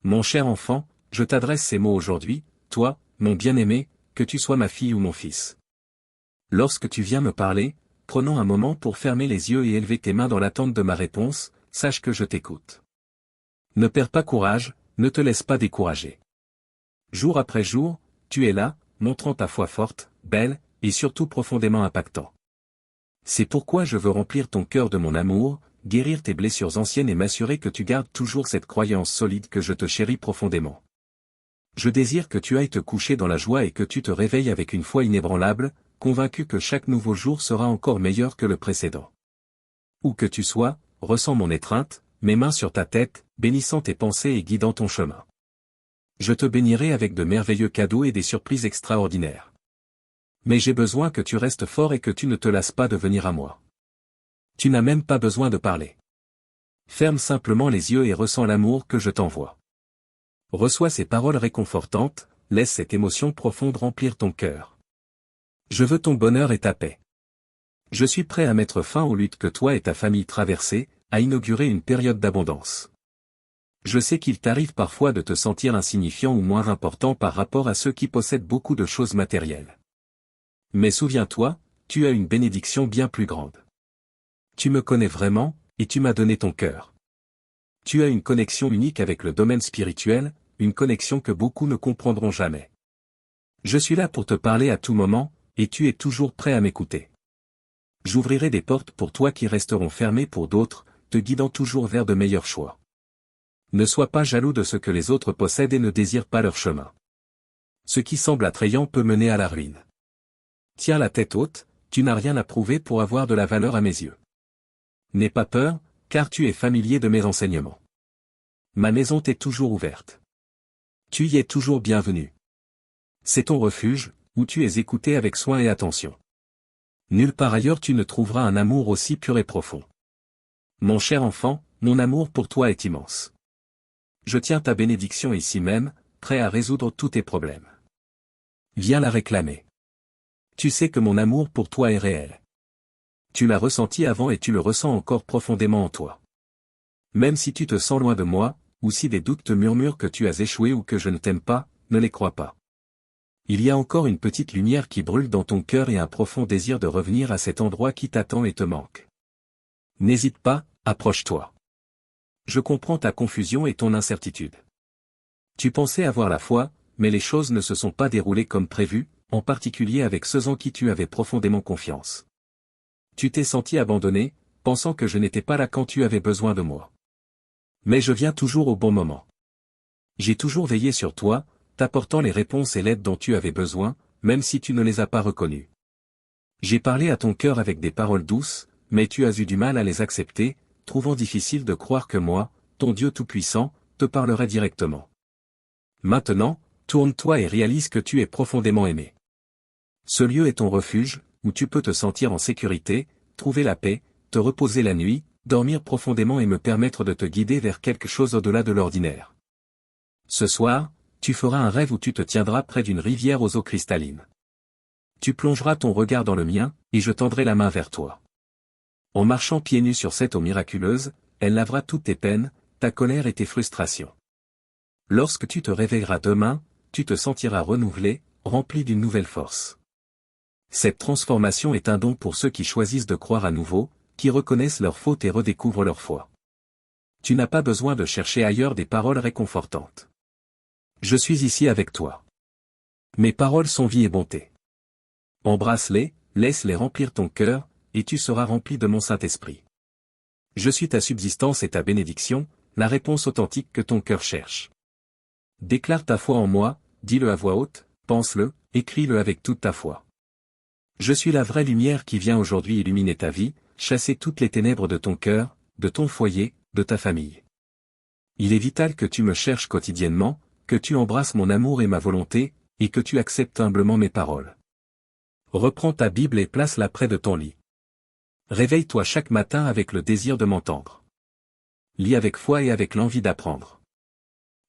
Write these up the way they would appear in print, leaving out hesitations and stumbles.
Mon cher enfant, je t'adresse ces mots aujourd'hui, toi, mon bien-aimé, que tu sois ma fille ou mon fils. Lorsque tu viens me parler, prenons un moment pour fermer les yeux et élever tes mains dans l'attente de ma réponse, sache que je t'écoute. Ne perds pas courage, ne te laisse pas décourager. Jour après jour, tu es là, montrant ta foi forte, belle, et surtout profondément impactant. C'est pourquoi je veux remplir ton cœur de mon amour, guérir tes blessures anciennes et m'assurer que tu gardes toujours cette croyance solide que je te chéris profondément. Je désire que tu ailles te coucher dans la joie et que tu te réveilles avec une foi inébranlable, convaincu que chaque nouveau jour sera encore meilleur que le précédent. Où que tu sois, ressens mon étreinte, mes mains sur ta tête, bénissant tes pensées et guidant ton chemin. Je te bénirai avec de merveilleux cadeaux et des surprises extraordinaires. Mais j'ai besoin que tu restes fort et que tu ne te lasses pas de venir à moi. Tu n'as même pas besoin de parler. Ferme simplement les yeux et ressens l'amour que je t'envoie. Reçois ces paroles réconfortantes, laisse cette émotion profonde remplir ton cœur. Je veux ton bonheur et ta paix. Je suis prêt à mettre fin aux luttes que toi et ta famille traversez, à inaugurer une période d'abondance. Je sais qu'il t'arrive parfois de te sentir insignifiant ou moins important par rapport à ceux qui possèdent beaucoup de choses matérielles. Mais souviens-toi, tu as une bénédiction bien plus grande. Tu me connais vraiment, et tu m'as donné ton cœur. Tu as une connexion unique avec le domaine spirituel, une connexion que beaucoup ne comprendront jamais. Je suis là pour te parler à tout moment, et tu es toujours prêt à m'écouter. J'ouvrirai des portes pour toi qui resteront fermées pour d'autres, te guidant toujours vers de meilleurs choix. Ne sois pas jaloux de ce que les autres possèdent et ne désire pas leur chemin. Ce qui semble attrayant peut mener à la ruine. Tiens la tête haute, tu n'as rien à prouver pour avoir de la valeur à mes yeux. N'aie pas peur, car tu es familier de mes enseignements. Ma maison t'est toujours ouverte. Tu y es toujours bienvenu. C'est ton refuge, où tu es écouté avec soin et attention. Nulle part ailleurs tu ne trouveras un amour aussi pur et profond. Mon cher enfant, mon amour pour toi est immense. Je tiens ta bénédiction ici même, prêt à résoudre tous tes problèmes. Viens la réclamer. Tu sais que mon amour pour toi est réel. Tu l'as ressenti avant et tu le ressens encore profondément en toi. Même si tu te sens loin de moi, ou si des doutes te murmurent que tu as échoué ou que je ne t'aime pas, ne les crois pas. Il y a encore une petite lumière qui brûle dans ton cœur et un profond désir de revenir à cet endroit qui t'attend et te manque. N'hésite pas, approche-toi. Je comprends ta confusion et ton incertitude. Tu pensais avoir la foi, mais les choses ne se sont pas déroulées comme prévu, en particulier avec ceux en qui tu avais profondément confiance. Tu t'es senti abandonné, pensant que je n'étais pas là quand tu avais besoin de moi. Mais je viens toujours au bon moment. J'ai toujours veillé sur toi, t'apportant les réponses et l'aide dont tu avais besoin, même si tu ne les as pas reconnues. J'ai parlé à ton cœur avec des paroles douces, mais tu as eu du mal à les accepter, trouvant difficile de croire que moi, ton Dieu Tout-Puissant, te parlerai directement. Maintenant, tourne-toi et réalise que tu es profondément aimé. Ce lieu est ton refuge, où tu peux te sentir en sécurité, trouver la paix, te reposer la nuit, dormir profondément et me permettre de te guider vers quelque chose au-delà de l'ordinaire. Ce soir, tu feras un rêve où tu te tiendras près d'une rivière aux eaux cristallines. Tu plongeras ton regard dans le mien, et je tendrai la main vers toi. En marchant pieds nus sur cette eau miraculeuse, elle lavera toutes tes peines, ta colère et tes frustrations. Lorsque tu te réveilleras demain, tu te sentiras renouvelé, rempli d'une nouvelle force. Cette transformation est un don pour ceux qui choisissent de croire à nouveau, qui reconnaissent leurs fautes et redécouvrent leur foi. Tu n'as pas besoin de chercher ailleurs des paroles réconfortantes. Je suis ici avec toi. Mes paroles sont vie et bonté. Embrasse-les, laisse-les remplir ton cœur, et tu seras rempli de mon Saint-Esprit. Je suis ta subsistance et ta bénédiction, la réponse authentique que ton cœur cherche. Déclare ta foi en moi, dis-le à voix haute, pense-le, écris-le avec toute ta foi. Je suis la vraie lumière qui vient aujourd'hui illuminer ta vie, chasser toutes les ténèbres de ton cœur, de ton foyer, de ta famille. Il est vital que tu me cherches quotidiennement, que tu embrasses mon amour et ma volonté, et que tu acceptes humblement mes paroles. Reprends ta Bible et place-la près de ton lit. Réveille-toi chaque matin avec le désir de m'entendre. Lis avec foi et avec l'envie d'apprendre.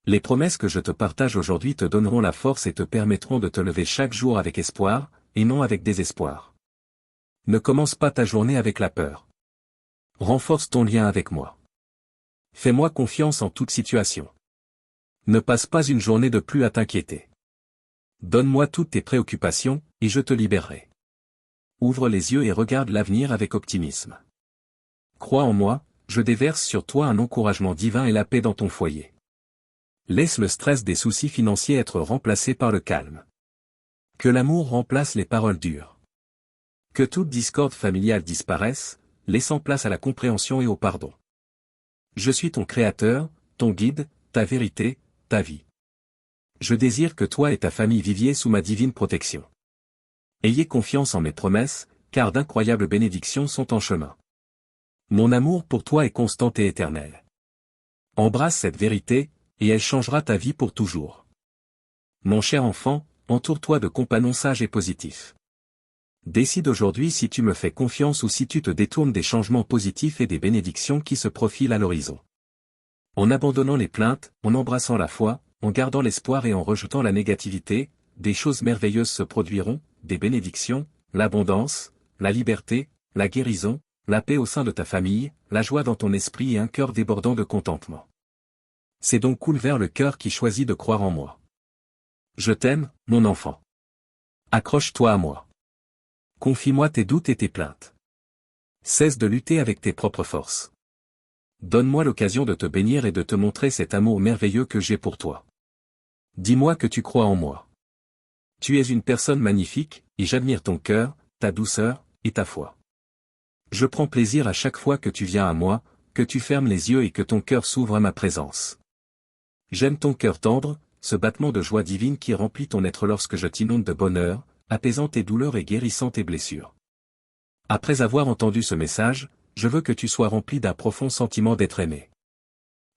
Les promesses que je te partage aujourd'hui te donneront la force et te permettront de te lever chaque jour avec espoir, et non avec désespoir. Ne commence pas ta journée avec la peur. Renforce ton lien avec moi. Fais-moi confiance en toute situation. Ne passe pas une journée de plus à t'inquiéter. Donne-moi toutes tes préoccupations, et je te libérerai. Ouvre les yeux et regarde l'avenir avec optimisme. Crois en moi, je déverse sur toi un encouragement divin et la paix dans ton foyer. Laisse le stress des soucis financiers être remplacé par le calme. Que l'amour remplace les paroles dures. Que toute discorde familiale disparaisse, laissant place à la compréhension et au pardon. Je suis ton créateur, ton guide, ta vérité, ta vie. Je désire que toi et ta famille viviez sous ma divine protection. Ayez confiance en mes promesses, car d'incroyables bénédictions sont en chemin. Mon amour pour toi est constant et éternel. Embrasse cette vérité, et elle changera ta vie pour toujours. Mon cher enfant, entoure-toi de compagnons sages et positifs. Décide aujourd'hui si tu me fais confiance ou si tu te détournes des changements positifs et des bénédictions qui se profilent à l'horizon. En abandonnant les plaintes, en embrassant la foi, en gardant l'espoir et en rejetant la négativité, des choses merveilleuses se produiront, des bénédictions, l'abondance, la liberté, la guérison, la paix au sein de ta famille, la joie dans ton esprit et un cœur débordant de contentement. C'est donc cool vers le cœur qui choisit de croire en moi. Je t'aime, mon enfant. Accroche-toi à moi. Confie-moi tes doutes et tes plaintes. Cesse de lutter avec tes propres forces. Donne-moi l'occasion de te bénir et de te montrer cet amour merveilleux que j'ai pour toi. Dis-moi que tu crois en moi. Tu es une personne magnifique, et j'admire ton cœur, ta douceur, et ta foi. Je prends plaisir à chaque fois que tu viens à moi, que tu fermes les yeux et que ton cœur s'ouvre à ma présence. J'aime ton cœur tendre, ce battement de joie divine qui remplit ton être lorsque je t'inonde de bonheur, apaisant tes douleurs et guérissant tes blessures. Après avoir entendu ce message, je veux que tu sois rempli d'un profond sentiment d'être aimé.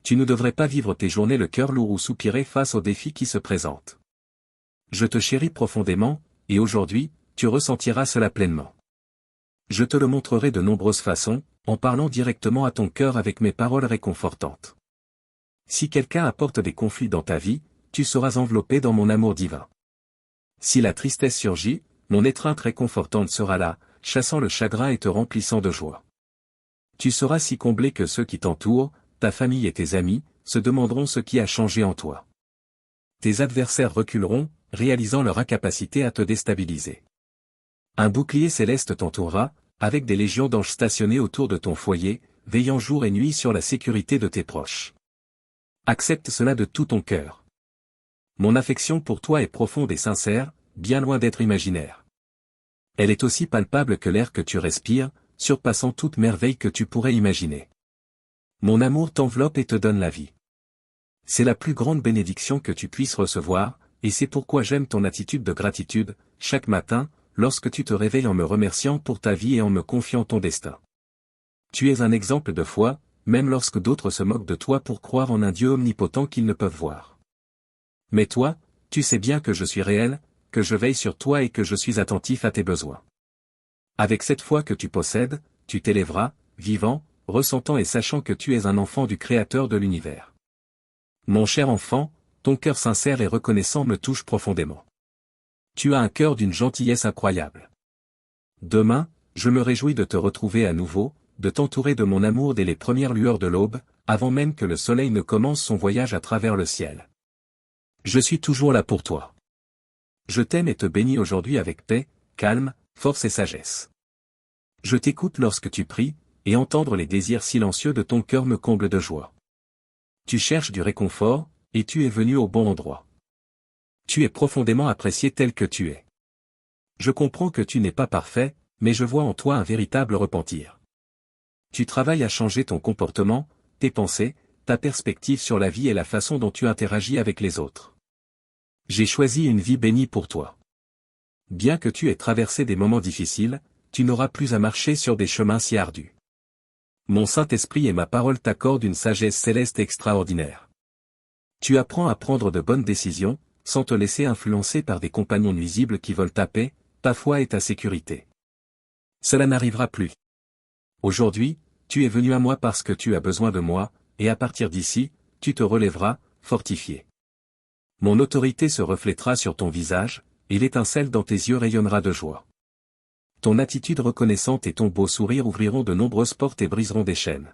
Tu ne devrais pas vivre tes journées le cœur lourd ou soupirer face aux défis qui se présentent. Je te chéris profondément, et aujourd'hui, tu ressentiras cela pleinement. Je te le montrerai de nombreuses façons, en parlant directement à ton cœur avec mes paroles réconfortantes. Si quelqu'un apporte des conflits dans ta vie, tu seras enveloppé dans mon amour divin. Si la tristesse surgit, mon étreinte réconfortante sera là, chassant le chagrin et te remplissant de joie. Tu seras si comblé que ceux qui t'entourent, ta famille et tes amis, se demanderont ce qui a changé en toi. Tes adversaires reculeront, réalisant leur incapacité à te déstabiliser. Un bouclier céleste t'entourera, avec des légions d'anges stationnés autour de ton foyer, veillant jour et nuit sur la sécurité de tes proches. Accepte cela de tout ton cœur. Mon affection pour toi est profonde et sincère, bien loin d'être imaginaire. Elle est aussi palpable que l'air que tu respires, surpassant toute merveille que tu pourrais imaginer. Mon amour t'enveloppe et te donne la vie. C'est la plus grande bénédiction que tu puisses recevoir, et c'est pourquoi j'aime ton attitude de gratitude, chaque matin, lorsque tu te réveilles en me remerciant pour ta vie et en me confiant ton destin. Tu es un exemple de foi, même lorsque d'autres se moquent de toi pour croire en un Dieu omnipotent qu'ils ne peuvent voir. Mais toi, tu sais bien que je suis réel, que je veille sur toi et que je suis attentif à tes besoins. Avec cette foi que tu possèdes, tu t'élèveras, vivant, ressentant et sachant que tu es un enfant du Créateur de l'univers. Mon cher enfant, ton cœur sincère et reconnaissant me touche profondément. Tu as un cœur d'une gentillesse incroyable. Demain, je me réjouis de te retrouver à nouveau, de t'entourer de mon amour dès les premières lueurs de l'aube, avant même que le soleil ne commence son voyage à travers le ciel. Je suis toujours là pour toi. Je t'aime et te bénis aujourd'hui avec paix, calme, force et sagesse. Je t'écoute lorsque tu pries, et entendre les désirs silencieux de ton cœur me comble de joie. Tu cherches du réconfort, et tu es venu au bon endroit. Tu es profondément apprécié tel que tu es. Je comprends que tu n'es pas parfait, mais je vois en toi un véritable repentir. Tu travailles à changer ton comportement, tes pensées, ta perspective sur la vie et la façon dont tu interagis avec les autres. J'ai choisi une vie bénie pour toi. Bien que tu aies traversé des moments difficiles, tu n'auras plus à marcher sur des chemins si ardus. Mon Saint-Esprit et ma parole t'accordent une sagesse céleste extraordinaire. Tu apprends à prendre de bonnes décisions, sans te laisser influencer par des compagnons nuisibles qui veulent ta paix, ta foi et ta sécurité. Cela n'arrivera plus. Aujourd'hui, tu es venu à moi parce que tu as besoin de moi, et à partir d'ici, tu te relèveras, fortifié. Mon autorité se reflètera sur ton visage, et l'étincelle dans tes yeux rayonnera de joie. Ton attitude reconnaissante et ton beau sourire ouvriront de nombreuses portes et briseront des chaînes.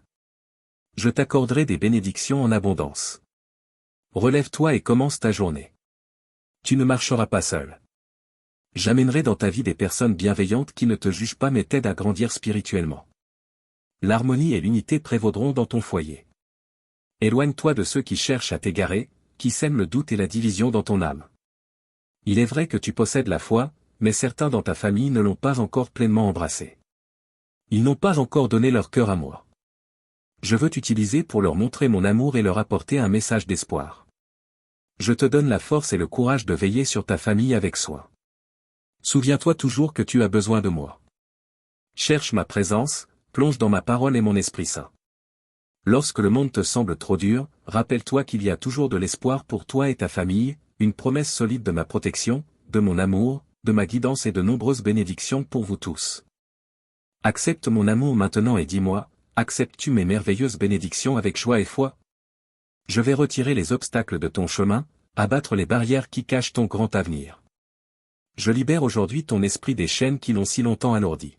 Je t'accorderai des bénédictions en abondance. Relève-toi et commence ta journée. Tu ne marcheras pas seul. J'amènerai dans ta vie des personnes bienveillantes qui ne te jugent pas mais t'aident à grandir spirituellement. L'harmonie et l'unité prévaudront dans ton foyer. Éloigne-toi de ceux qui cherchent à t'égarer, qui sèment le doute et la division dans ton âme. Il est vrai que tu possèdes la foi, mais certains dans ta famille ne l'ont pas encore pleinement embrassée. Ils n'ont pas encore donné leur cœur à moi. Je veux t'utiliser pour leur montrer mon amour et leur apporter un message d'espoir. Je te donne la force et le courage de veiller sur ta famille avec soin. Souviens-toi toujours que tu as besoin de moi. Cherche ma présence, plonge dans ma parole et mon Esprit Saint. Lorsque le monde te semble trop dur, rappelle-toi qu'il y a toujours de l'espoir pour toi et ta famille, une promesse solide de ma protection, de mon amour, de ma guidance et de nombreuses bénédictions pour vous tous. Accepte mon amour maintenant et dis-moi, acceptes-tu mes merveilleuses bénédictions avec joie et foi? Je vais retirer les obstacles de ton chemin, abattre les barrières qui cachent ton grand avenir. Je libère aujourd'hui ton esprit des chaînes qui l'ont si longtemps alourdi.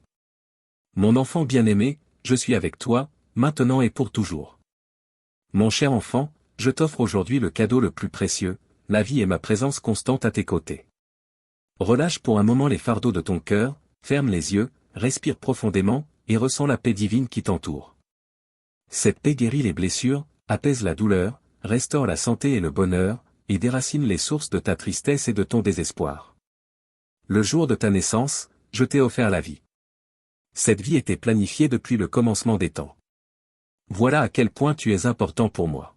Mon enfant bien-aimé, je suis avec toi, maintenant et pour toujours. Mon cher enfant, je t'offre aujourd'hui le cadeau le plus précieux, la vie et ma présence constante à tes côtés. Relâche pour un moment les fardeaux de ton cœur, ferme les yeux, respire profondément, et ressens la paix divine qui t'entoure. Cette paix guérit les blessures, apaise la douleur, restaure la santé et le bonheur, et déracine les sources de ta tristesse et de ton désespoir. Le jour de ta naissance, je t'ai offert la vie. Cette vie était planifiée depuis le commencement des temps. Voilà à quel point tu es important pour moi.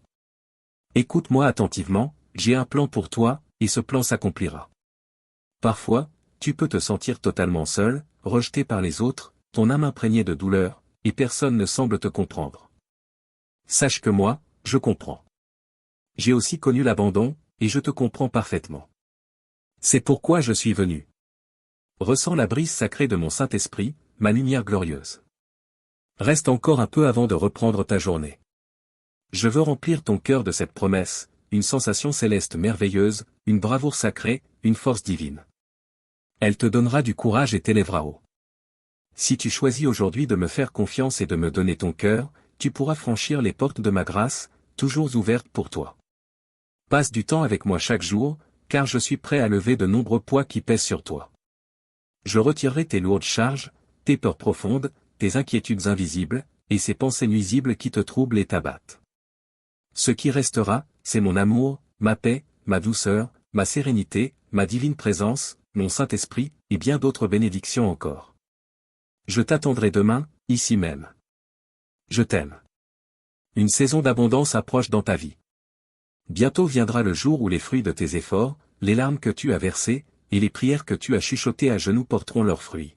Écoute-moi attentivement, j'ai un plan pour toi, et ce plan s'accomplira. Parfois, tu peux te sentir totalement seul, rejeté par les autres, ton âme imprégnée de douleur, et personne ne semble te comprendre. Sache que moi, je comprends. J'ai aussi connu l'abandon, et je te comprends parfaitement. C'est pourquoi je suis venu. Ressens la brise sacrée de mon Saint-Esprit, ma lumière glorieuse. Reste encore un peu avant de reprendre ta journée. Je veux remplir ton cœur de cette promesse, une sensation céleste merveilleuse, une bravoure sacrée, une force divine. Elle te donnera du courage et t'élèvera haut. Si tu choisis aujourd'hui de me faire confiance et de me donner ton cœur, tu pourras franchir les portes de ma grâce, toujours ouvertes pour toi. Passe du temps avec moi chaque jour, car je suis prêt à lever de nombreux poids qui pèsent sur toi. Je retirerai tes lourdes charges, tes peurs profondes, tes inquiétudes invisibles, et ces pensées nuisibles qui te troublent et t'abattent. Ce qui restera, c'est mon amour, ma paix, ma douceur, ma sérénité, ma divine présence, mon Saint-Esprit, et bien d'autres bénédictions encore. Je t'attendrai demain, ici même. Je t'aime. Une saison d'abondance approche dans ta vie. Bientôt viendra le jour où les fruits de tes efforts, les larmes que tu as versées, et les prières que tu as chuchotées à genoux porteront leurs fruits.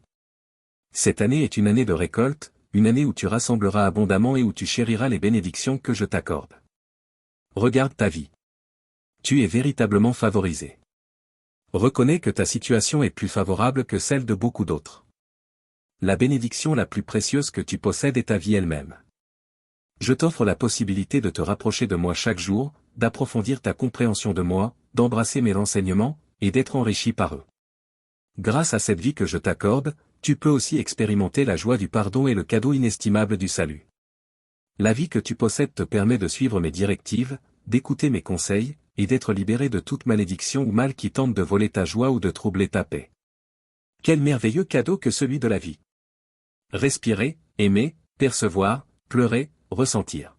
Cette année est une année de récolte, une année où tu rassembleras abondamment et où tu chériras les bénédictions que je t'accorde. Regarde ta vie. Tu es véritablement favorisé. Reconnais que ta situation est plus favorable que celle de beaucoup d'autres. La bénédiction la plus précieuse que tu possèdes est ta vie elle-même. Je t'offre la possibilité de te rapprocher de moi chaque jour, d'approfondir ta compréhension de moi, d'embrasser mes renseignements, et d'être enrichi par eux. Grâce à cette vie que je t'accorde, tu peux aussi expérimenter la joie du pardon et le cadeau inestimable du salut. La vie que tu possèdes te permet de suivre mes directives, d'écouter mes conseils, et d'être libéré de toute malédiction ou mal qui tente de voler ta joie ou de troubler ta paix. Quel merveilleux cadeau que celui de la vie! Respirer, aimer, percevoir, pleurer, ressentir.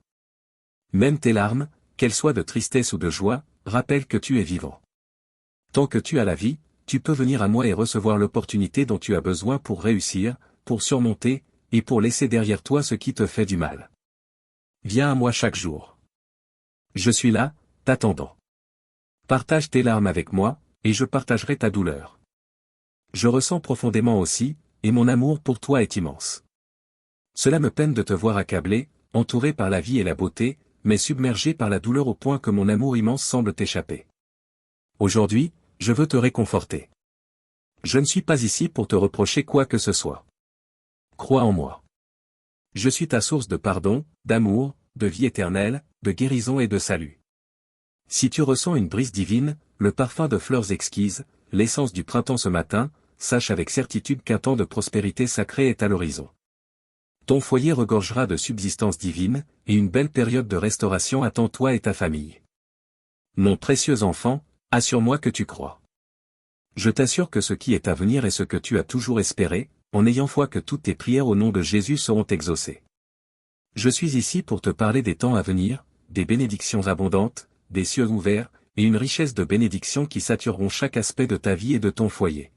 Même tes larmes, qu'elles soient de tristesse ou de joie, rappellent que tu es vivant. Tant que tu as la vie, tu peux venir à moi et recevoir l'opportunité dont tu as besoin pour réussir, pour surmonter, et pour laisser derrière toi ce qui te fait du mal. Viens à moi chaque jour. Je suis là, t'attendant. Partage tes larmes avec moi, et je partagerai ta douleur. Je ressens profondément aussi, et mon amour pour toi est immense. Cela me peine de te voir accablé, entouré par la vie et la beauté, mais submergé par la douleur au point que mon amour immense semble t'échapper. Aujourd'hui, je veux te réconforter. Je ne suis pas ici pour te reprocher quoi que ce soit. Crois en moi. Je suis ta source de pardon, d'amour, de vie éternelle, de guérison et de salut. Si tu ressens une brise divine, le parfum de fleurs exquises, l'essence du printemps ce matin, sache avec certitude qu'un temps de prospérité sacrée est à l'horizon. Ton foyer regorgera de subsistance divine, et une belle période de restauration attend toi et ta famille. Mon précieux enfant, assure-moi que tu crois. Je t'assure que ce qui est à venir est ce que tu as toujours espéré, en ayant foi que toutes tes prières au nom de Jésus seront exaucées. Je suis ici pour te parler des temps à venir, des bénédictions abondantes, des cieux ouverts, et une richesse de bénédictions qui satureront chaque aspect de ta vie et de ton foyer.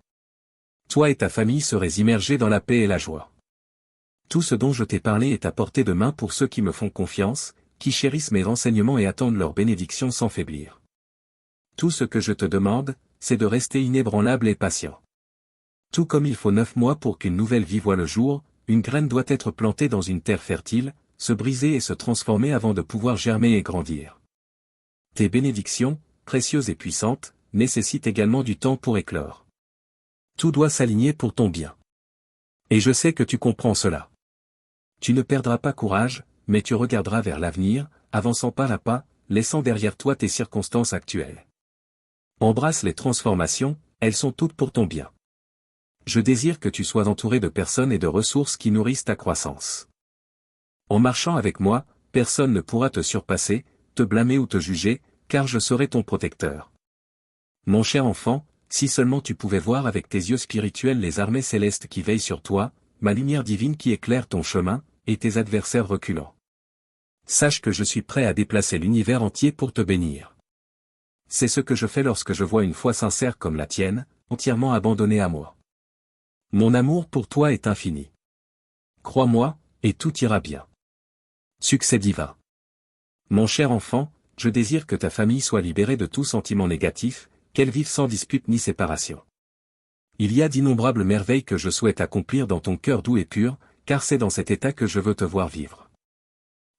Toi et ta famille serez immergés dans la paix et la joie. Tout ce dont je t'ai parlé est à portée de main pour ceux qui me font confiance, qui chérissent mes renseignements et attendent leurs bénédictions sans faiblir. Tout ce que je te demande, c'est de rester inébranlable et patient. Tout comme il faut 9 mois pour qu'une nouvelle vie voie le jour, une graine doit être plantée dans une terre fertile, se briser et se transformer avant de pouvoir germer et grandir. Tes bénédictions, précieuses et puissantes, nécessitent également du temps pour éclore. Tout doit s'aligner pour ton bien. Et je sais que tu comprends cela. Tu ne perdras pas courage, mais tu regarderas vers l'avenir, avançant pas à pas, laissant derrière toi tes circonstances actuelles. Embrasse les transformations, elles sont toutes pour ton bien. Je désire que tu sois entouré de personnes et de ressources qui nourrissent ta croissance. En marchant avec moi, personne ne pourra te surpasser, te blâmer ou te juger, car je serai ton protecteur. Mon cher enfant, si seulement tu pouvais voir avec tes yeux spirituels les armées célestes qui veillent sur toi, ma lumière divine qui éclaire ton chemin, et tes adversaires reculant. Sache que je suis prêt à déplacer l'univers entier pour te bénir. C'est ce que je fais lorsque je vois une foi sincère comme la tienne, entièrement abandonnée à moi. Mon amour pour toi est infini. Crois-moi, et tout ira bien. Succès divin. Mon cher enfant, je désire que ta famille soit libérée de tout sentiment négatif, qu'elle vive sans dispute ni séparation. Il y a d'innombrables merveilles que je souhaite accomplir dans ton cœur doux et pur, car c'est dans cet état que je veux te voir vivre.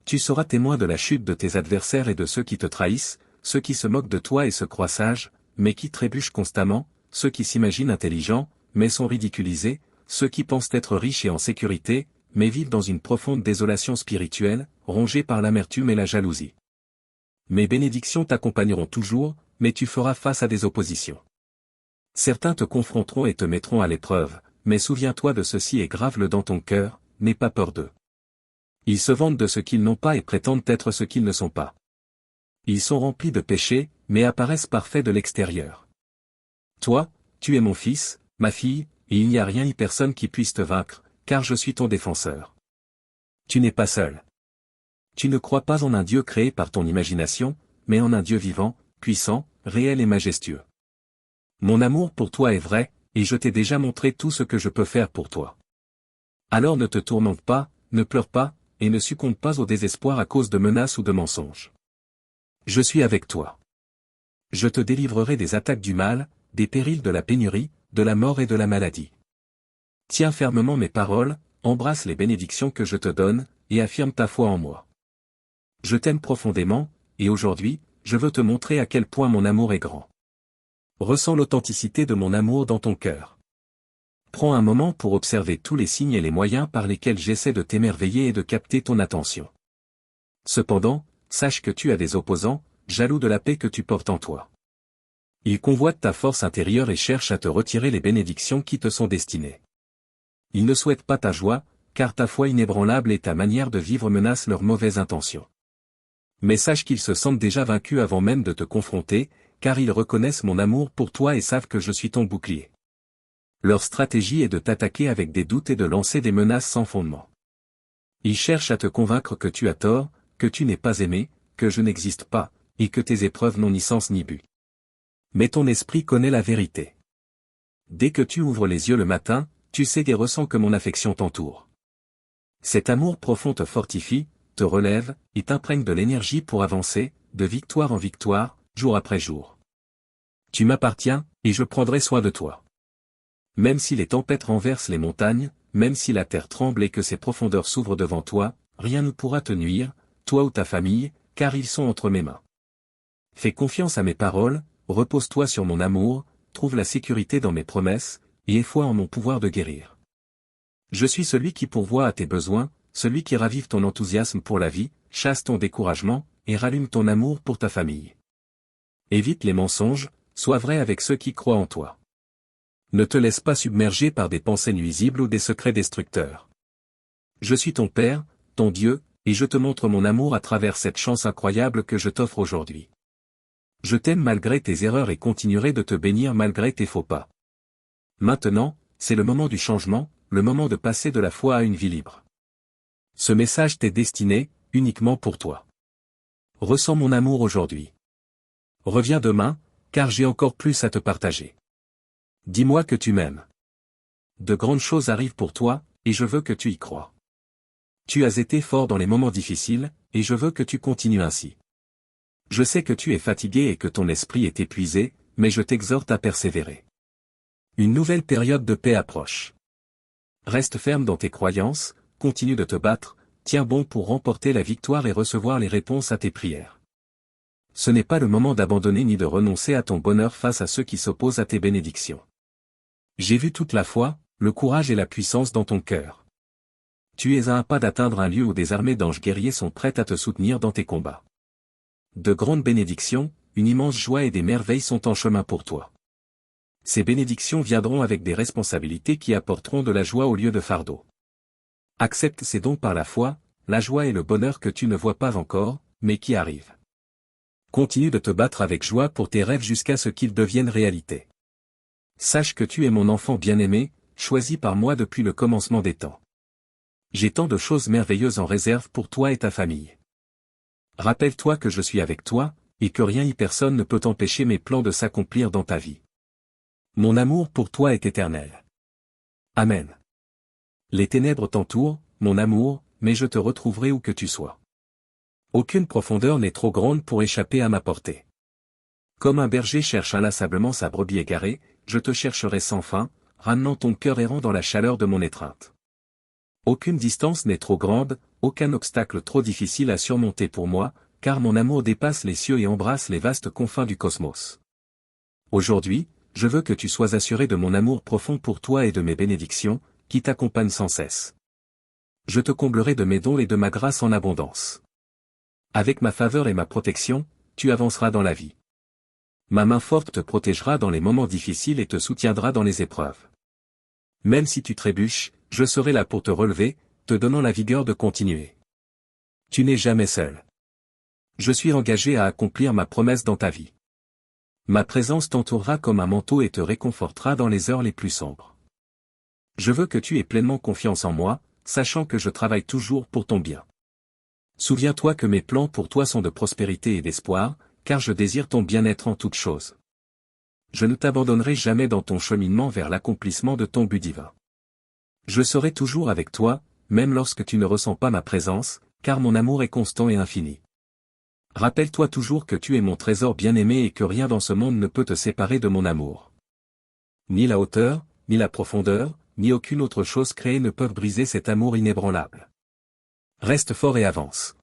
Tu seras témoin de la chute de tes adversaires et de ceux qui te trahissent, ceux qui se moquent de toi et se croient sages, mais qui trébuchent constamment, ceux qui s'imaginent intelligents, mais sont ridiculisés, ceux qui pensent être riches et en sécurité, mais vivent dans une profonde désolation spirituelle, rongés par l'amertume et la jalousie. Mes bénédictions t'accompagneront toujours, mais tu feras face à des oppositions. Certains te confronteront et te mettront à l'épreuve, mais souviens-toi de ceci et grave-le dans ton cœur, n'aie pas peur d'eux. Ils se vantent de ce qu'ils n'ont pas et prétendent être ce qu'ils ne sont pas. Ils sont remplis de péchés, mais apparaissent parfaits de l'extérieur. Toi, tu es mon fils, ma fille, et il n'y a rien ni personne qui puisse te vaincre, car je suis ton défenseur. Tu n'es pas seul. Tu ne crois pas en un Dieu créé par ton imagination, mais en un Dieu vivant, puissant, réel et majestueux. Mon amour pour toi est vrai, et je t'ai déjà montré tout ce que je peux faire pour toi. Alors ne te tourmente pas, ne pleure pas, et ne succombe pas au désespoir à cause de menaces ou de mensonges. Je suis avec toi. Je te délivrerai des attaques du mal, des périls de la pénurie, de la mort et de la maladie. Tiens fermement mes paroles, embrasse les bénédictions que je te donne, et affirme ta foi en moi. Je t'aime profondément, et aujourd'hui, je veux te montrer à quel point mon amour est grand. Ressens l'authenticité de mon amour dans ton cœur. Prends un moment pour observer tous les signes et les moyens par lesquels j'essaie de t'émerveiller et de capter ton attention. Cependant, sache que tu as des opposants, jaloux de la paix que tu portes en toi. Ils convoitent ta force intérieure et cherchent à te retirer les bénédictions qui te sont destinées. Ils ne souhaitent pas ta joie, car ta foi inébranlable et ta manière de vivre menacent leurs mauvaises intentions. Mais sache qu'ils se sentent déjà vaincus avant même de te confronter, car ils reconnaissent mon amour pour toi et savent que je suis ton bouclier. Leur stratégie est de t'attaquer avec des doutes et de lancer des menaces sans fondement. Ils cherchent à te convaincre que tu as tort, que tu n'es pas aimé, que je n'existe pas, et que tes épreuves n'ont ni sens ni but. Mais ton esprit connaît la vérité. Dès que tu ouvres les yeux le matin, tu sais et ressens que mon affection t'entoure. Cet amour profond te fortifie, te relève, et t'imprègne de l'énergie pour avancer, de victoire en victoire, jour après jour. Tu m'appartiens, et je prendrai soin de toi. Même si les tempêtes renversent les montagnes, même si la terre tremble et que ses profondeurs s'ouvrent devant toi, rien ne pourra te nuire, toi ou ta famille, car ils sont entre mes mains. Fais confiance à mes paroles, repose-toi sur mon amour, trouve la sécurité dans mes promesses, et aie foi en mon pouvoir de guérir. Je suis celui qui pourvoit à tes besoins, celui qui ravive ton enthousiasme pour la vie, chasse ton découragement, et rallume ton amour pour ta famille. Évite les mensonges, sois vrai avec ceux qui croient en toi. Ne te laisse pas submerger par des pensées nuisibles ou des secrets destructeurs. Je suis ton Père, ton Dieu, et je te montre mon amour à travers cette chance incroyable que je t'offre aujourd'hui. Je t'aime malgré tes erreurs et continuerai de te bénir malgré tes faux pas. Maintenant, c'est le moment du changement, le moment de passer de la foi à une vie libre. Ce message t'est destiné, uniquement pour toi. Ressens mon amour aujourd'hui. Reviens demain, car j'ai encore plus à te partager. Dis-moi que tu m'aimes. De grandes choses arrivent pour toi, et je veux que tu y crois. Tu as été fort dans les moments difficiles, et je veux que tu continues ainsi. Je sais que tu es fatigué et que ton esprit est épuisé, mais je t'exhorte à persévérer. Une nouvelle période de paix approche. Reste ferme dans tes croyances, continue de te battre, tiens bon pour remporter la victoire et recevoir les réponses à tes prières. Ce n'est pas le moment d'abandonner ni de renoncer à ton bonheur face à ceux qui s'opposent à tes bénédictions. J'ai vu toute la foi, le courage et la puissance dans ton cœur. Tu es à un pas d'atteindre un lieu où des armées d'anges guerriers sont prêtes à te soutenir dans tes combats. De grandes bénédictions, une immense joie et des merveilles sont en chemin pour toi. Ces bénédictions viendront avec des responsabilités qui apporteront de la joie au lieu de fardeau. Accepte ces dons par la foi, la joie et le bonheur que tu ne vois pas encore, mais qui arrivent. Continue de te battre avec joie pour tes rêves jusqu'à ce qu'ils deviennent réalité. Sache que tu es mon enfant bien-aimé, choisi par moi depuis le commencement des temps. J'ai tant de choses merveilleuses en réserve pour toi et ta famille. Rappelle-toi que je suis avec toi, et que rien ni personne ne peut empêcher mes plans de s'accomplir dans ta vie. Mon amour pour toi est éternel. Amen. Les ténèbres t'entourent, mon amour, mais je te retrouverai où que tu sois. Aucune profondeur n'est trop grande pour échapper à ma portée. Comme un berger cherche inlassablement sa brebis égarée, je te chercherai sans fin, ramenant ton cœur errant dans la chaleur de mon étreinte. Aucune distance n'est trop grande, aucun obstacle trop difficile à surmonter pour moi, car mon amour dépasse les cieux et embrasse les vastes confins du cosmos. Aujourd'hui, je veux que tu sois assuré de mon amour profond pour toi et de mes bénédictions, qui t'accompagnent sans cesse. Je te comblerai de mes dons et de ma grâce en abondance. Avec ma faveur et ma protection, tu avanceras dans la vie. Ma main forte te protégera dans les moments difficiles et te soutiendra dans les épreuves. Même si tu trébuches, je serai là pour te relever, te donnant la vigueur de continuer. Tu n'es jamais seul. Je suis engagé à accomplir ma promesse dans ta vie. Ma présence t'entourera comme un manteau et te réconfortera dans les heures les plus sombres. Je veux que tu aies pleinement confiance en moi, sachant que je travaille toujours pour ton bien. Souviens-toi que mes plans pour toi sont de prospérité et d'espoir, car je désire ton bien-être en toutes choses. Je ne t'abandonnerai jamais dans ton cheminement vers l'accomplissement de ton but divin. Je serai toujours avec toi, même lorsque tu ne ressens pas ma présence, car mon amour est constant et infini. Rappelle-toi toujours que tu es mon trésor bien-aimé et que rien dans ce monde ne peut te séparer de mon amour. Ni la hauteur, ni la profondeur, ni aucune autre chose créée ne peuvent briser cet amour inébranlable. Reste fort et avance.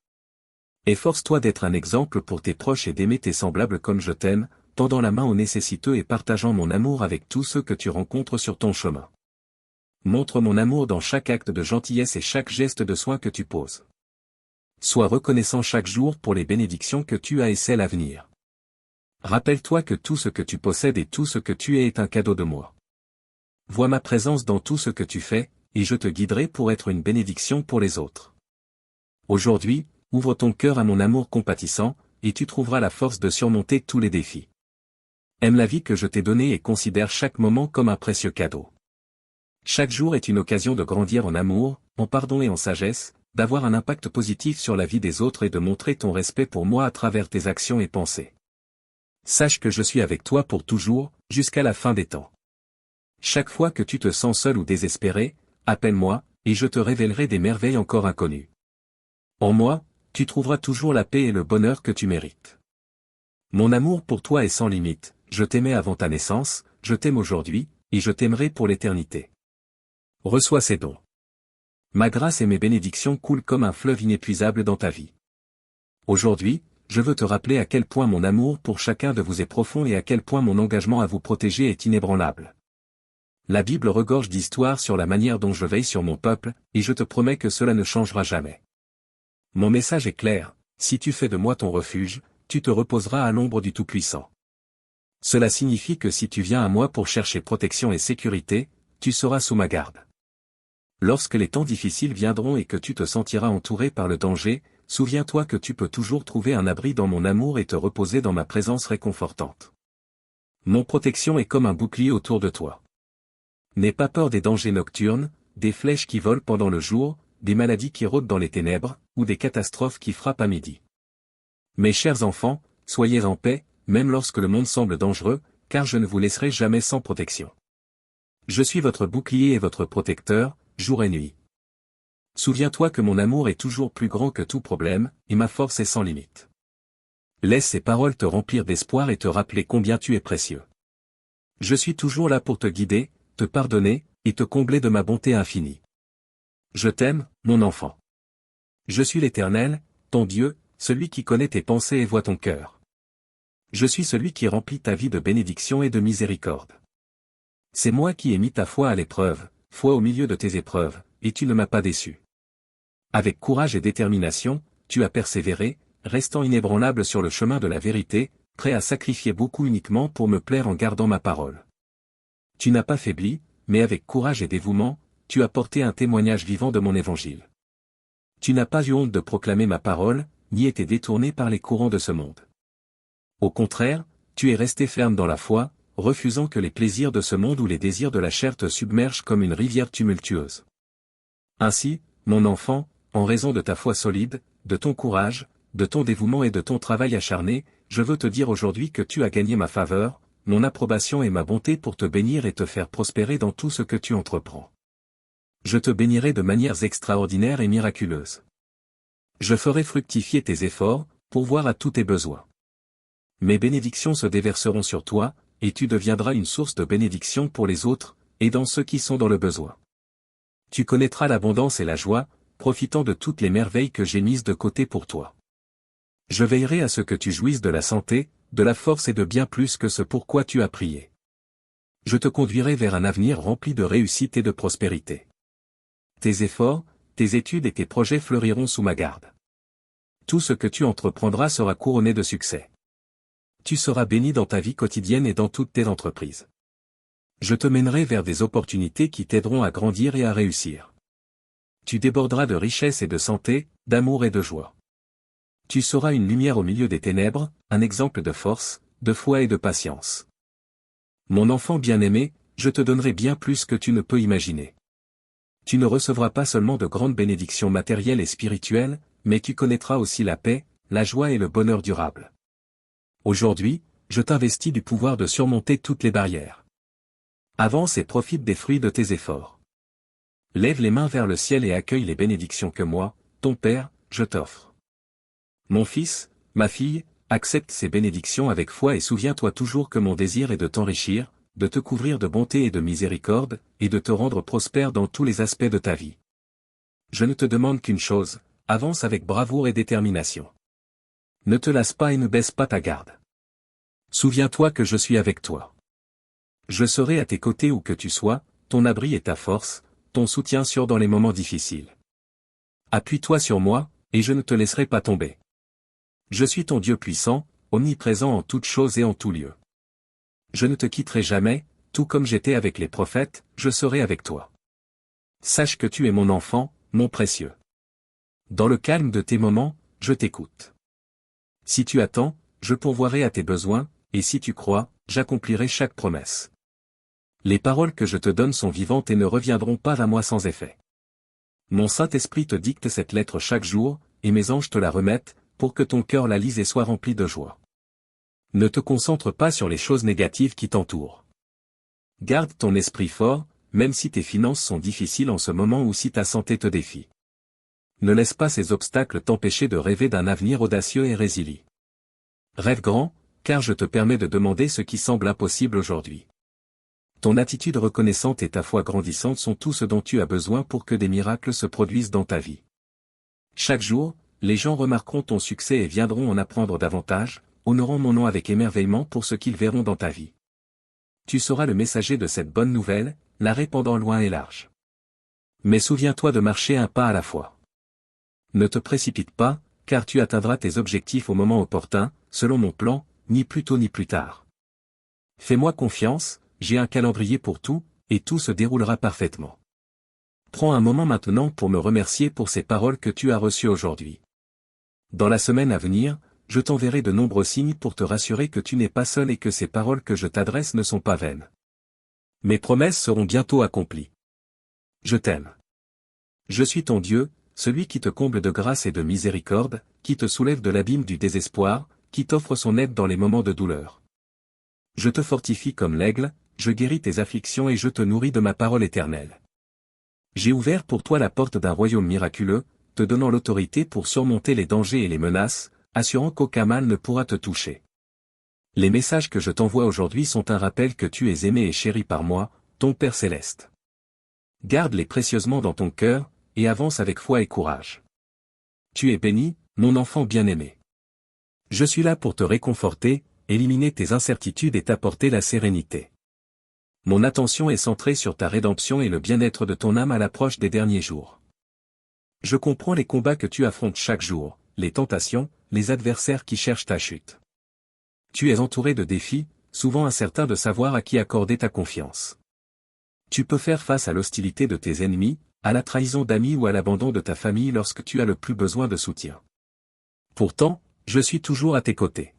Efforce-toi d'être un exemple pour tes proches et d'aimer tes semblables comme je t'aime, tendant la main aux nécessiteux et partageant mon amour avec tous ceux que tu rencontres sur ton chemin. Montre mon amour dans chaque acte de gentillesse et chaque geste de soin que tu poses. Sois reconnaissant chaque jour pour les bénédictions que tu as et celles à venir. Rappelle-toi que tout ce que tu possèdes et tout ce que tu es est un cadeau de moi. Vois ma présence dans tout ce que tu fais, et je te guiderai pour être une bénédiction pour les autres. Aujourd'hui, ouvre ton cœur à mon amour compatissant, et tu trouveras la force de surmonter tous les défis. Aime la vie que je t'ai donnée et considère chaque moment comme un précieux cadeau. Chaque jour est une occasion de grandir en amour, en pardon et en sagesse, d'avoir un impact positif sur la vie des autres et de montrer ton respect pour moi à travers tes actions et pensées. Sache que je suis avec toi pour toujours, jusqu'à la fin des temps. Chaque fois que tu te sens seul ou désespéré, appelle-moi, et je te révélerai des merveilles encore inconnues. En moi, tu trouveras toujours la paix et le bonheur que tu mérites. Mon amour pour toi est sans limite, je t'aimais avant ta naissance, je t'aime aujourd'hui, et je t'aimerai pour l'éternité. Reçois ces dons. Ma grâce et mes bénédictions coulent comme un fleuve inépuisable dans ta vie. Aujourd'hui, je veux te rappeler à quel point mon amour pour chacun de vous est profond et à quel point mon engagement à vous protéger est inébranlable. La Bible regorge d'histoires sur la manière dont je veille sur mon peuple, et je te promets que cela ne changera jamais. Mon message est clair, si tu fais de moi ton refuge, tu te reposeras à l'ombre du Tout-Puissant. Cela signifie que si tu viens à moi pour chercher protection et sécurité, tu seras sous ma garde. Lorsque les temps difficiles viendront et que tu te sentiras entouré par le danger, souviens-toi que tu peux toujours trouver un abri dans mon amour et te reposer dans ma présence réconfortante. Mon protection est comme un bouclier autour de toi. N'aie pas peur des dangers nocturnes, des flèches qui volent pendant le jour, des maladies qui rôdent dans les ténèbres, ou des catastrophes qui frappent à midi. Mes chers enfants, soyez en paix, même lorsque le monde semble dangereux, car je ne vous laisserai jamais sans protection. Je suis votre bouclier et votre protecteur, jour et nuit. Souviens-toi que mon amour est toujours plus grand que tout problème, et ma force est sans limite. Laisse ces paroles te remplir d'espoir et te rappeler combien tu es précieux. Je suis toujours là pour te guider, te pardonner, et te combler de ma bonté infinie. Je t'aime, mon enfant. Je suis l'Éternel, ton Dieu, celui qui connaît tes pensées et voit ton cœur. Je suis celui qui remplit ta vie de bénédictions et de miséricorde. C'est moi qui ai mis ta foi à l'épreuve, foi au milieu de tes épreuves, et tu ne m'as pas déçu. Avec courage et détermination, tu as persévéré, restant inébranlable sur le chemin de la vérité, prêt à sacrifier beaucoup uniquement pour me plaire en gardant ma parole. Tu n'as pas faibli, mais avec courage et dévouement, tu as porté un témoignage vivant de mon évangile. Tu n'as pas eu honte de proclamer ma parole, ni été détourné par les courants de ce monde. Au contraire, tu es resté ferme dans la foi, refusant que les plaisirs de ce monde ou les désirs de la chair te submergent comme une rivière tumultueuse. Ainsi, mon enfant, en raison de ta foi solide, de ton courage, de ton dévouement et de ton travail acharné, je veux te dire aujourd'hui que tu as gagné ma faveur, mon approbation et ma bonté pour te bénir et te faire prospérer dans tout ce que tu entreprends. Je te bénirai de manières extraordinaires et miraculeuses. Je ferai fructifier tes efforts, pourvoir à tous tes besoins. Mes bénédictions se déverseront sur toi, et tu deviendras une source de bénédiction pour les autres, aidant ceux qui sont dans le besoin. Tu connaîtras l'abondance et la joie, profitant de toutes les merveilles que j'ai mises de côté pour toi. Je veillerai à ce que tu jouisses de la santé, de la force et de bien plus que ce pourquoi tu as prié. Je te conduirai vers un avenir rempli de réussite et de prospérité. Tes efforts, tes études et tes projets fleuriront sous ma garde. Tout ce que tu entreprendras sera couronné de succès. Tu seras béni dans ta vie quotidienne et dans toutes tes entreprises. Je te mènerai vers des opportunités qui t'aideront à grandir et à réussir. Tu déborderas de richesse et de santé, d'amour et de joie. Tu seras une lumière au milieu des ténèbres, un exemple de force, de foi et de patience. Mon enfant bien-aimé, je te donnerai bien plus que tu ne peux imaginer. Tu ne recevras pas seulement de grandes bénédictions matérielles et spirituelles, mais tu connaîtras aussi la paix, la joie et le bonheur durable. Aujourd'hui, je t'investis du pouvoir de surmonter toutes les barrières. Avance et profite des fruits de tes efforts. Lève les mains vers le ciel et accueille les bénédictions que moi, ton Père, je t'offre. Mon fils, ma fille, accepte ces bénédictions avec foi et souviens-toi toujours que mon désir est de t'enrichir, de te couvrir de bonté et de miséricorde, et de te rendre prospère dans tous les aspects de ta vie. Je ne te demande qu'une chose, avance avec bravoure et détermination. Ne te lasse pas et ne baisse pas ta garde. Souviens-toi que je suis avec toi. Je serai à tes côtés où que tu sois, ton abri et ta force, ton soutien sûr dans les moments difficiles. Appuie-toi sur moi, et je ne te laisserai pas tomber. Je suis ton Dieu puissant, omniprésent en toutes choses et en tout lieu. Je ne te quitterai jamais, tout comme j'étais avec les prophètes, je serai avec toi. Sache que tu es mon enfant, mon précieux. Dans le calme de tes moments, je t'écoute. Si tu attends, je pourvoirai à tes besoins, et si tu crois, j'accomplirai chaque promesse. Les paroles que je te donne sont vivantes et ne reviendront pas à moi sans effet. Mon Saint-Esprit te dicte cette lettre chaque jour, et mes anges te la remettent, pour que ton cœur la lise et soit rempli de joie. Ne te concentre pas sur les choses négatives qui t'entourent. Garde ton esprit fort, même si tes finances sont difficiles en ce moment ou si ta santé te défie. Ne laisse pas ces obstacles t'empêcher de rêver d'un avenir audacieux et résilient. Rêve grand, car je te permets de demander ce qui semble impossible aujourd'hui. Ton attitude reconnaissante et ta foi grandissante sont tout ce dont tu as besoin pour que des miracles se produisent dans ta vie. Chaque jour, les gens remarqueront ton succès et viendront en apprendre davantage, honorant mon nom avec émerveillement pour ce qu'ils verront dans ta vie. Tu seras le messager de cette bonne nouvelle, la répandant loin et large. Mais souviens-toi de marcher un pas à la fois. Ne te précipite pas, car tu atteindras tes objectifs au moment opportun, selon mon plan, ni plus tôt ni plus tard. Fais-moi confiance, j'ai un calendrier pour tout, et tout se déroulera parfaitement. Prends un moment maintenant pour me remercier pour ces paroles que tu as reçues aujourd'hui. Dans la semaine à venir, je t'enverrai de nombreux signes pour te rassurer que tu n'es pas seul et que ces paroles que je t'adresse ne sont pas vaines. Mes promesses seront bientôt accomplies. Je t'aime. Je suis ton Dieu, celui qui te comble de grâce et de miséricorde, qui te soulève de l'abîme du désespoir, qui t'offre son aide dans les moments de douleur. Je te fortifie comme l'aigle, je guéris tes afflictions et je te nourris de ma parole éternelle. J'ai ouvert pour toi la porte d'un royaume miraculeux, te donnant l'autorité pour surmonter les dangers et les menaces, assurant qu'aucun mal ne pourra te toucher. Les messages que je t'envoie aujourd'hui sont un rappel que tu es aimé et chéri par moi, ton Père céleste. Garde-les précieusement dans ton cœur, et avance avec foi et courage. Tu es béni, mon enfant bien-aimé. Je suis là pour te réconforter, éliminer tes incertitudes et t'apporter la sérénité. Mon attention est centrée sur ta rédemption et le bien-être de ton âme à l'approche des derniers jours. Je comprends les combats que tu affrontes chaque jour, les tentations, les adversaires qui cherchent ta chute. Tu es entouré de défis, souvent incertain de savoir à qui accorder ta confiance. Tu peux faire face à l'hostilité de tes ennemis, à la trahison d'amis ou à l'abandon de ta famille lorsque tu as le plus besoin de soutien. Pourtant, je suis toujours à tes côtés.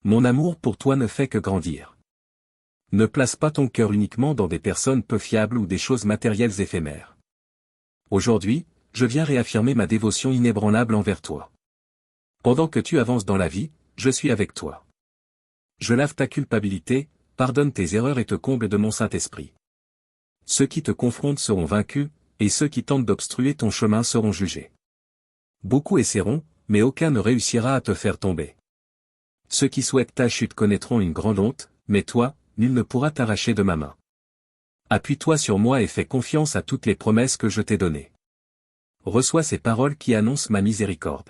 Mon amour pour toi ne fait que grandir. Ne place pas ton cœur uniquement dans des personnes peu fiables ou des choses matérielles éphémères. Aujourd'hui, je viens réaffirmer ma dévotion inébranlable envers toi. Pendant que tu avances dans la vie, je suis avec toi. Je lave ta culpabilité, pardonne tes erreurs et te comble de mon Saint-Esprit. Ceux qui te confrontent seront vaincus, et ceux qui tentent d'obstruer ton chemin seront jugés. Beaucoup essaieront, mais aucun ne réussira à te faire tomber. Ceux qui souhaitent ta chute connaîtront une grande honte, mais toi, nul ne pourra t'arracher de ma main. Appuie-toi sur moi et fais confiance à toutes les promesses que je t'ai données. Reçois ces paroles qui annoncent ma miséricorde.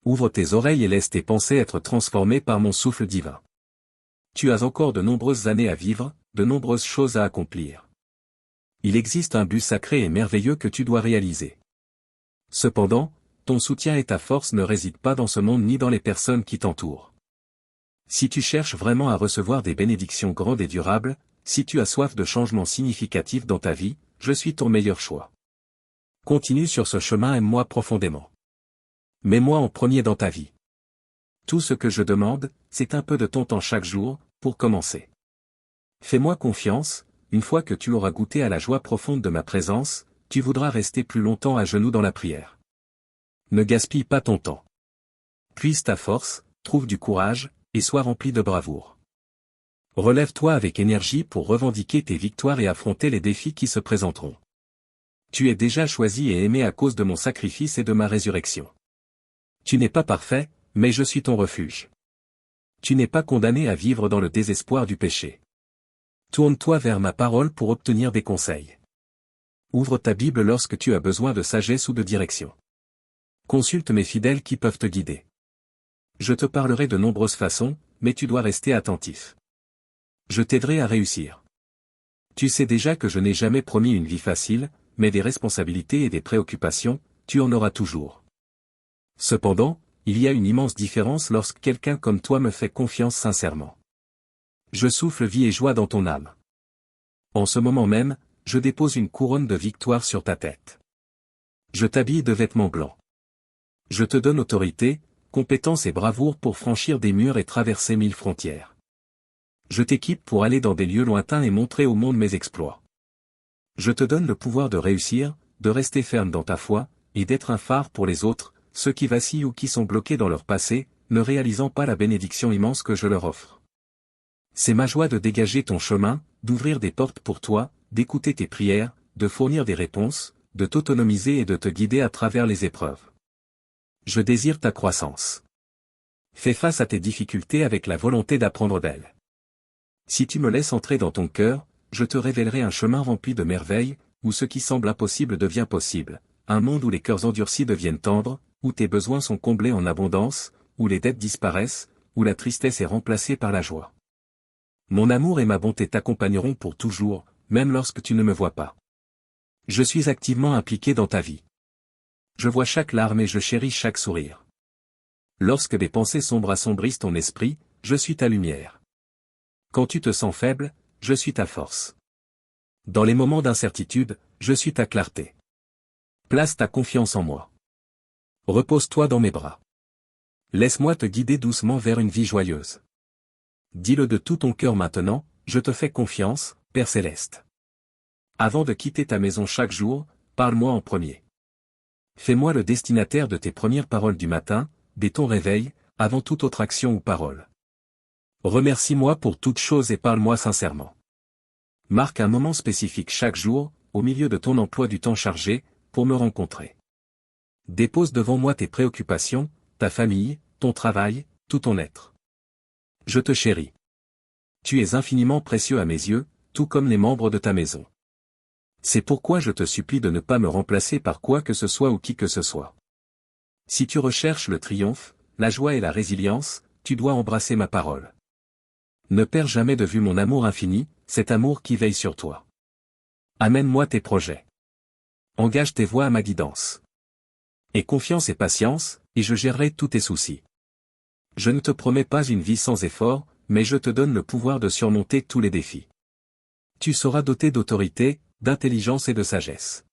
Ouvre tes oreilles et laisse tes pensées être transformées par mon souffle divin. Tu as encore de nombreuses années à vivre, de nombreuses choses à accomplir. Il existe un but sacré et merveilleux que tu dois réaliser. Cependant, ton soutien et ta force ne résident pas dans ce monde ni dans les personnes qui t'entourent. Si tu cherches vraiment à recevoir des bénédictions grandes et durables, si tu as soif de changements significatifs dans ta vie, je suis ton meilleur choix. Continue sur ce chemin, aime-moi profondément. Mets-moi en premier dans ta vie. Tout ce que je demande, c'est un peu de ton temps chaque jour, pour commencer. Fais-moi confiance, une fois que tu auras goûté à la joie profonde de ma présence, tu voudras rester plus longtemps à genoux dans la prière. Ne gaspille pas ton temps. Puise ta force, trouve du courage, et sois rempli de bravoure. Relève-toi avec énergie pour revendiquer tes victoires et affronter les défis qui se présenteront. Tu es déjà choisi et aimé à cause de mon sacrifice et de ma résurrection. Tu n'es pas parfait, mais je suis ton refuge. Tu n'es pas condamné à vivre dans le désespoir du péché. Tourne-toi vers ma parole pour obtenir des conseils. Ouvre ta Bible lorsque tu as besoin de sagesse ou de direction. Consulte mes fidèles qui peuvent te guider. Je te parlerai de nombreuses façons, mais tu dois rester attentif. Je t'aiderai à réussir. Tu sais déjà que je n'ai jamais promis une vie facile, mais des responsabilités et des préoccupations, tu en auras toujours. Cependant, il y a une immense différence lorsque quelqu'un comme toi me fait confiance sincèrement. Je souffle vie et joie dans ton âme. En ce moment même, je dépose une couronne de victoire sur ta tête. Je t'habille de vêtements blancs. Je te donne autorité, compétence et bravoure pour franchir des murs et traverser 1000 frontières. Je t'équipe pour aller dans des lieux lointains et montrer au monde mes exploits. Je te donne le pouvoir de réussir, de rester ferme dans ta foi, et d'être un phare pour les autres, ceux qui vacillent ou qui sont bloqués dans leur passé, ne réalisant pas la bénédiction immense que je leur offre. C'est ma joie de dégager ton chemin, d'ouvrir des portes pour toi, d'écouter tes prières, de fournir des réponses, de t'autonomiser et de te guider à travers les épreuves. Je désire ta croissance. Fais face à tes difficultés avec la volonté d'apprendre d'elles. Si tu me laisses entrer dans ton cœur, je te révélerai un chemin rempli de merveilles, où ce qui semble impossible devient possible, un monde où les cœurs endurcis deviennent tendres, où tes besoins sont comblés en abondance, où les dettes disparaissent, où la tristesse est remplacée par la joie. Mon amour et ma bonté t'accompagneront pour toujours, même lorsque tu ne me vois pas. Je suis activement impliqué dans ta vie. Je vois chaque larme et je chéris chaque sourire. Lorsque des pensées sombres assombrissent ton esprit, je suis ta lumière. Quand tu te sens faible, je suis ta force. Dans les moments d'incertitude, je suis ta clarté. Place ta confiance en moi. Repose-toi dans mes bras. Laisse-moi te guider doucement vers une vie joyeuse. Dis-le de tout ton cœur maintenant, je te fais confiance, Père Céleste. Avant de quitter ta maison chaque jour, parle-moi en premier. Fais-moi le destinataire de tes premières paroles du matin, dès ton réveil, avant toute autre action ou parole. Remercie-moi pour toute chose et parle-moi sincèrement. Marque un moment spécifique chaque jour, au milieu de ton emploi du temps chargé, pour me rencontrer. Dépose devant moi tes préoccupations, ta famille, ton travail, tout ton être. Je te chéris. Tu es infiniment précieux à mes yeux, tout comme les membres de ta maison. C'est pourquoi je te supplie de ne pas me remplacer par quoi que ce soit ou qui que ce soit. Si tu recherches le triomphe, la joie et la résilience, tu dois embrasser ma parole. Ne perds jamais de vue mon amour infini, cet amour qui veille sur toi. Amène-moi tes projets. Engage tes voies à ma guidance. Aie confiance et patience, et je gérerai tous tes soucis. Je ne te promets pas une vie sans effort, mais je te donne le pouvoir de surmonter tous les défis. Tu seras doté d'autorité, d'intelligence et de sagesse.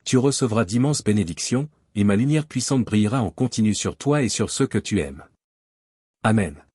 Tu recevras d'immenses bénédictions, et ma lumière puissante brillera en continu sur toi et sur ceux que tu aimes. Amen.